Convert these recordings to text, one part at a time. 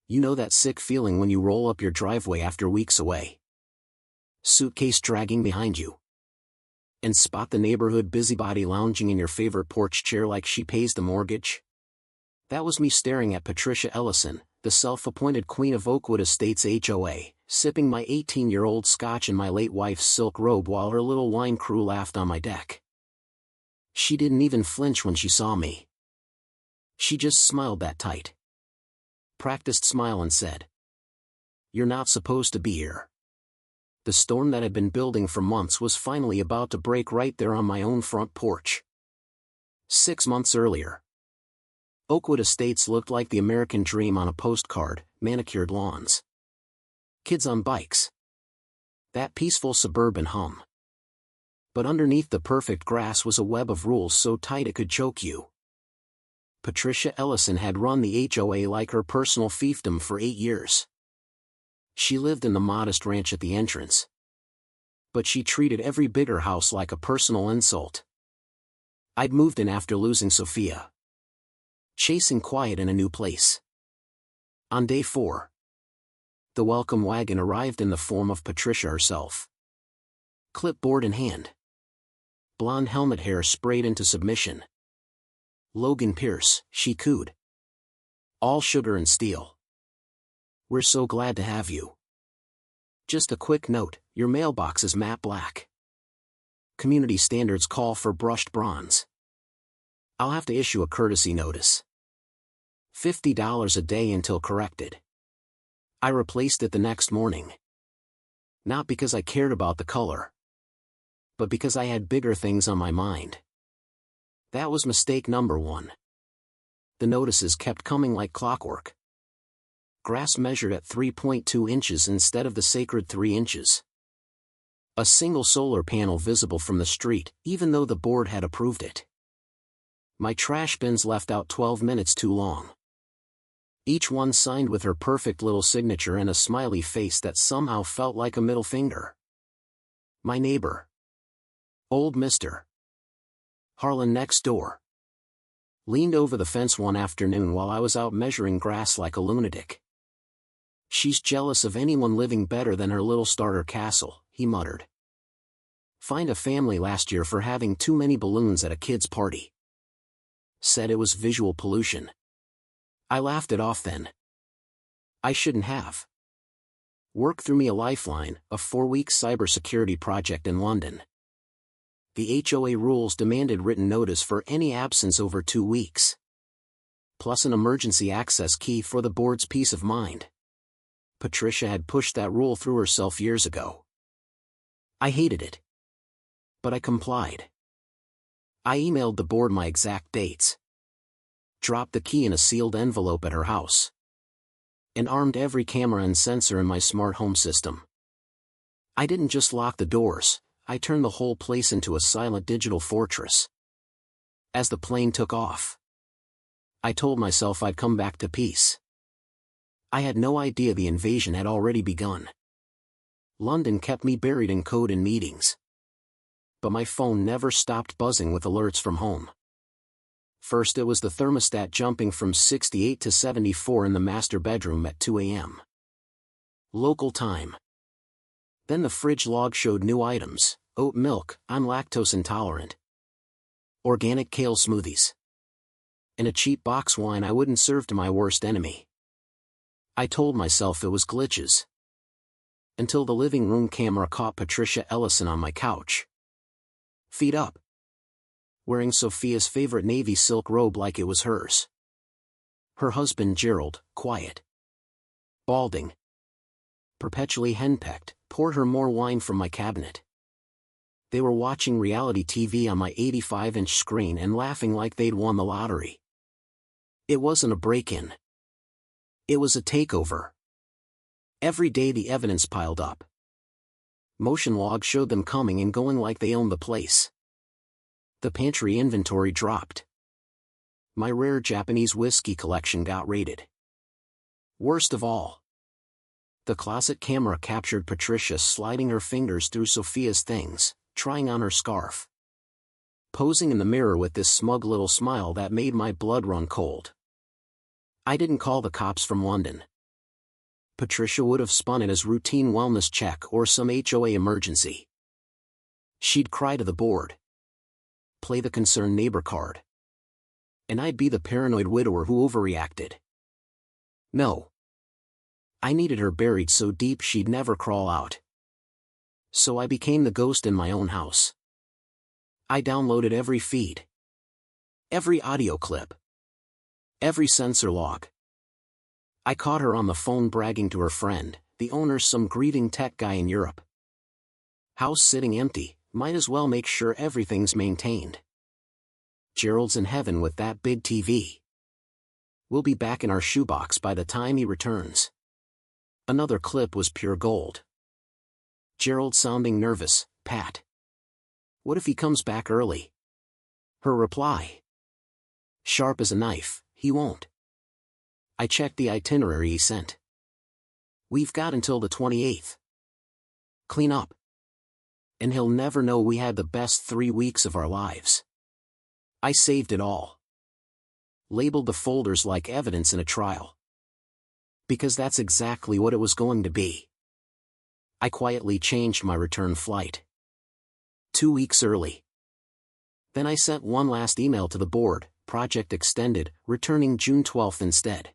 You know that sick feeling when you roll up your driveway after weeks away, suitcase dragging behind you, and spot the neighborhood busybody lounging in your favorite porch chair like she pays the mortgage? That was me staring at Patricia Ellison, the self-appointed queen of Oakwood Estates HOA, sipping my 18-year-old scotch in my late wife's silk robe while her little wine crew laughed on my deck. She didn't even flinch when she saw me. She just smiled that tight, practiced smile and said, "You're not supposed to be here." The storm that had been building for months was finally about to break right there on my own front porch. 6 months earlier, Oakwood Estates looked like the American dream on a postcard, manicured lawns, kids on bikes, that peaceful suburban hum. But underneath the perfect grass was a web of rules so tight it could choke you. Patricia Ellison had run the HOA like her personal fiefdom for 8 years. She lived in the modest ranch at the entrance, but she treated every bigger house like a personal insult. I'd moved in after losing Sophia, chasing quiet in a new place. On day 4, the welcome wagon arrived in the form of Patricia herself, clipboard in hand, blonde helmet hair sprayed into submission. "Logan Pierce," she cooed. "All sugar and steel. We're so glad to have you. Just a quick note, your mailbox is matte black. Community standards call for brushed bronze. I'll have to issue a courtesy notice. $50 a day until corrected." I replaced it the next morning. Not because I cared about the color, but because I had bigger things on my mind. That was mistake number 1. The notices kept coming like clockwork. Grass measured at 3.2 inches instead of the sacred 3 inches. A single solar panel visible from the street, even though the board had approved it. My trash bins left out 12 minutes too long. Each one signed with her perfect little signature and a smiley face that somehow felt like a middle finger. My neighbor, old Mr. Harlan next door, leaned over the fence one afternoon while I was out measuring grass like a lunatic. "She's jealous of anyone living better than her little starter castle," he muttered. "Fined a family last year for having too many balloons at a kid's party. Said it was visual pollution." I laughed it off then. I shouldn't have. Work threw me a lifeline, a 4-week cybersecurity project in London. The HOA rules demanded written notice for any absence over 2 weeks, plus an emergency access key for the board's peace of mind. Patricia had pushed that rule through herself years ago. I hated it, but I complied. I emailed the board my exact dates, dropped the key in a sealed envelope at her house, and armed every camera and sensor in my smart home system. I didn't just lock the doors, I turned the whole place into a silent digital fortress. As the plane took off, I told myself I'd come back to peace. I had no idea the invasion had already begun. London kept me buried in code and meetings, but my phone never stopped buzzing with alerts from home. First it was the thermostat jumping from 68 to 74 in the master bedroom at 2 a.m. local time. Then the fridge log showed new items: oat milk, I'm lactose intolerant, organic kale smoothies, and a cheap box wine I wouldn't serve to my worst enemy. I told myself it was glitches, until the living room camera caught Patricia Ellison on my couch, feet up, wearing Sophia's favorite navy silk robe like it was hers. Her husband Gerald, quiet, balding, perpetually henpecked, poured her more wine from my cabinet. They were watching reality TV on my 85-inch screen and laughing like they'd won the lottery. It wasn't a break-in. It was a takeover. Every day the evidence piled up. Motion logs showed them coming and going like they owned the place. The pantry inventory dropped. My rare Japanese whiskey collection got raided. Worst of all, the closet camera captured Patricia sliding her fingers through Sophia's things, trying on her scarf, posing in the mirror with this smug little smile that made my blood run cold. I didn't call the cops from London. Patricia would have spun it as routine wellness check or some HOA emergency. She'd cry to the board, play the concerned neighbor card, and I'd be the paranoid widower who overreacted. No. I needed her buried so deep she'd never crawl out. So I became the ghost in my own house. I downloaded every feed, every audio clip, every sensor log. I caught her on the phone bragging to her friend, the owner's some grieving tech guy in Europe. House sitting empty, might as well make sure everything's maintained. Gerald's in heaven with that big TV. We'll be back in our shoebox by the time he returns. Another clip was pure gold. Gerald sounding nervous, Pat. What if he comes back early? Her reply. Sharp as a knife, he won't. I checked the itinerary he sent. We've got until the 28th. Clean up. And he'll never know we had the best 3 weeks of our lives. I saved it all. Labeled the folders like evidence in a trial. Because that's exactly what it was going to be. I quietly changed my return flight. 2 weeks early. Then I sent one last email to the board, project extended, returning June 12th instead.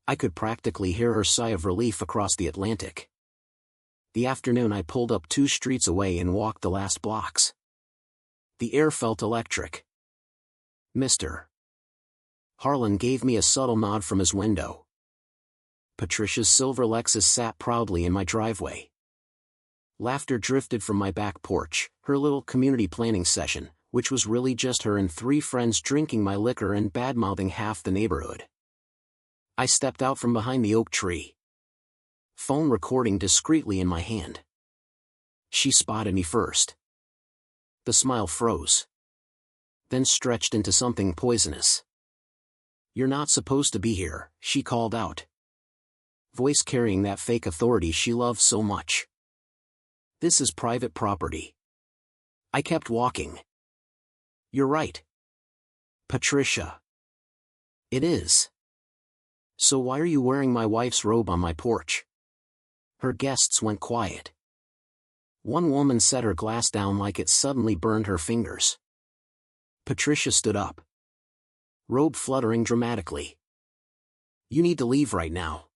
I could practically hear her sigh of relief across the Atlantic. The afternoon I pulled up 2 streets away and walked the last blocks. The air felt electric. Mr. Harlan gave me a subtle nod from his window. Patricia's silver Lexus sat proudly in my driveway. Laughter drifted from my back porch, her little community planning session, which was really just her and 3 friends drinking my liquor and badmouthing half the neighborhood. I stepped out from behind the oak tree. Phone recording discreetly in my hand. She spotted me first. The smile froze. Then stretched into something poisonous. You're not supposed to be here, she called out. Voice carrying that fake authority she loved so much. This is private property. I kept walking. You're right. Patricia. It is. So why are you wearing my wife's robe on my porch? Her guests went quiet. One woman set her glass down like it suddenly burned her fingers. Patricia stood up. Robe fluttering dramatically. You need to leave right now.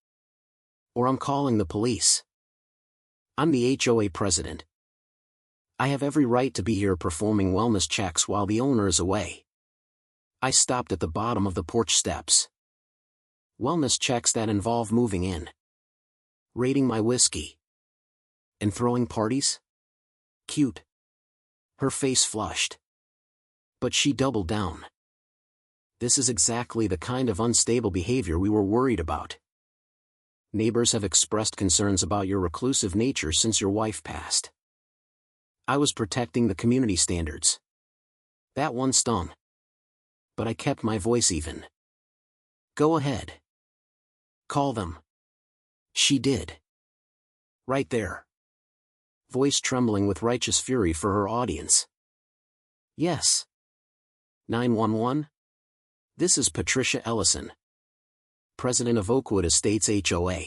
Or I'm calling the police. I'm the HOA president. I have every right to be here performing wellness checks while the owner is away. I stopped at the bottom of the porch steps. Wellness checks that involve moving in, rating my whiskey, and throwing parties? Cute. Her face flushed. But she doubled down. This is exactly the kind of unstable behavior we were worried about. Neighbors have expressed concerns about your reclusive nature since your wife passed. I was protecting the community standards. That one stung. But I kept my voice even. Go ahead. Call them. She did. Right there. Voice trembling with righteous fury for her audience. Yes. 911? This is Patricia Ellison, president of Oakwood Estates HOA.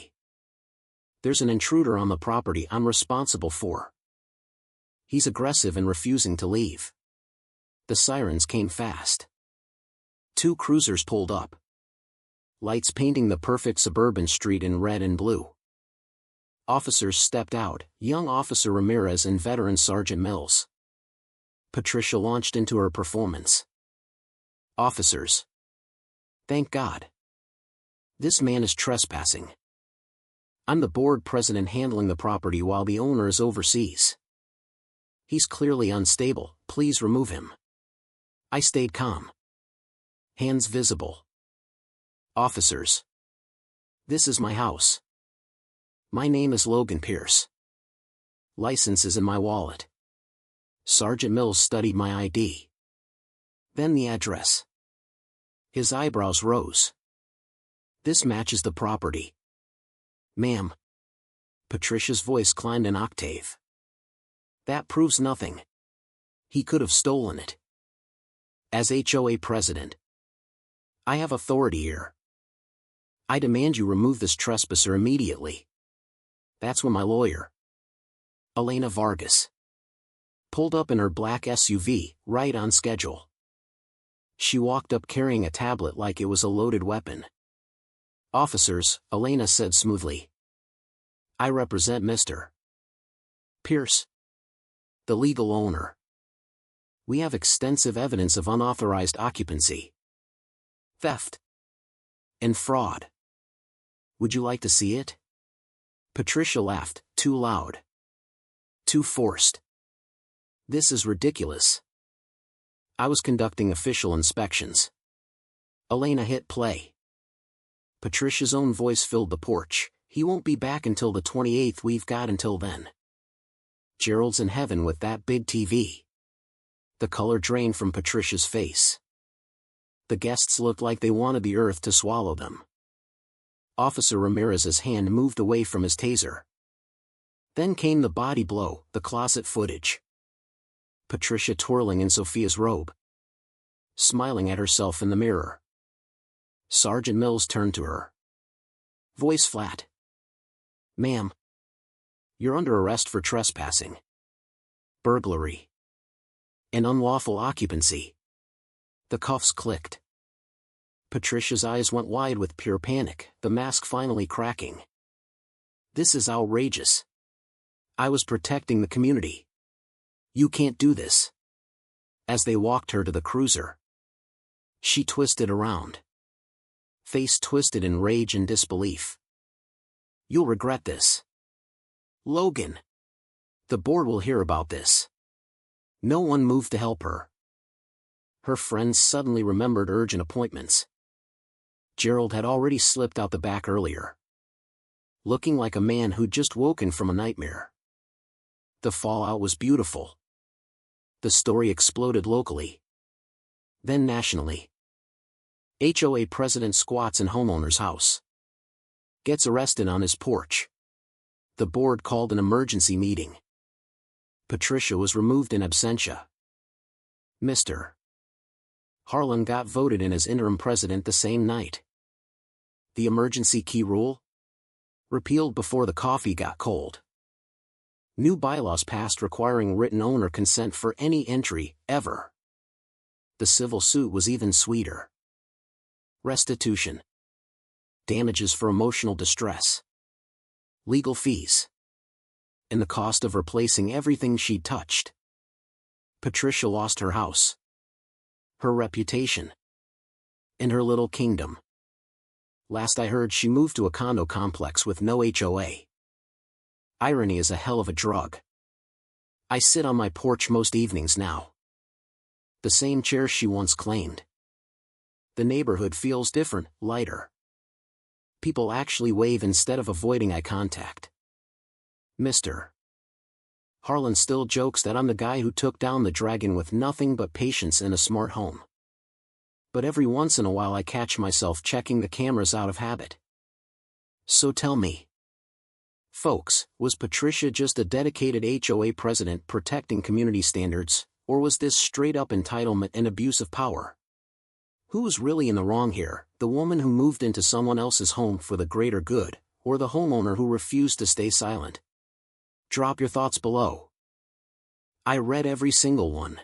There's an intruder on the property I'm responsible for. He's aggressive and refusing to leave. The sirens came fast. 2 cruisers pulled up. Lights painting the perfect suburban street in red and blue. Officers stepped out, young Officer Ramirez and veteran Sergeant Mills. Patricia launched into her performance. Officers. Thank God. This man is trespassing. I'm the board president handling the property while the owner is overseas. He's clearly unstable, please remove him. I stayed calm. Hands visible. Officers. This is my house. My name is Logan Pierce. License is in my wallet. Sergeant Mills studied my ID. Then the address. His eyebrows rose. This matches the property. Ma'am. Patricia's voice climbed an octave. That proves nothing. He could have stolen it. As HOA president, I have authority here. I demand you remove this trespasser immediately. That's when my lawyer, Elena Vargas, pulled up in her black SUV, right on schedule. She walked up carrying a tablet like it was a loaded weapon. "Officers," Elena said smoothly. "I represent Mr. Pierce, the legal owner. We have extensive evidence of unauthorized occupancy, theft, and fraud. Would you like to see it?" Patricia laughed, too loud, too forced. "This is ridiculous. I was conducting official inspections." Elena hit play. Patricia's own voice filled the porch. "He won't be back until the 28th. We've got until then." Gerald's in heaven with that big TV. The color drained from Patricia's face. The guests looked like they wanted the earth to swallow them. Officer Ramirez's hand moved away from his taser. Then came the body blow, the closet footage. Patricia twirling in Sophia's robe, smiling at herself in the mirror. Sergeant Mills turned to her, voice flat. "Ma'am, you're under arrest for trespassing, burglary, and unlawful occupancy." The cuffs clicked. Patricia's eyes went wide with pure panic, the mask finally cracking. "This is outrageous. I was protecting the community. You can't do this." As they walked her to the cruiser, she twisted around, face twisted in rage and disbelief. "You'll regret this, Logan. The board will hear about this." No one moved to help her. Her friends suddenly remembered urgent appointments. Gerald had already slipped out the back earlier, looking like a man who'd just woken from a nightmare. The fallout was beautiful. The story exploded locally, then nationally. HOA president squats in homeowner's house, gets arrested on his porch. The board called an emergency meeting. Patricia was removed in absentia. Mr. Harlan got voted in as interim president the same night. The emergency key rule? Repealed before the coffee got cold. New bylaws passed requiring written owner consent for any entry, ever. The civil suit was even sweeter. Restitution, damages for emotional distress, legal fees, and the cost of replacing everything she'd touched. Patricia lost her house, her reputation, and her little kingdom. Last I heard, she moved to a condo complex with no HOA. Irony is a hell of a drug. I sit on my porch most evenings now. The same chair she once claimed. The neighborhood feels different, lighter. People actually wave instead of avoiding eye contact. Mr. Harlan still jokes that I'm the guy who took down the dragon with nothing but patience and a smart home. But every once in a while I catch myself checking the cameras out of habit. So tell me, folks, was Patricia just a dedicated HOA president protecting community standards, or was this straight-up entitlement and abuse of power? Who was really in the wrong here, the woman who moved into someone else's home for the greater good, or the homeowner who refused to stay silent? Drop your thoughts below. I read every single one.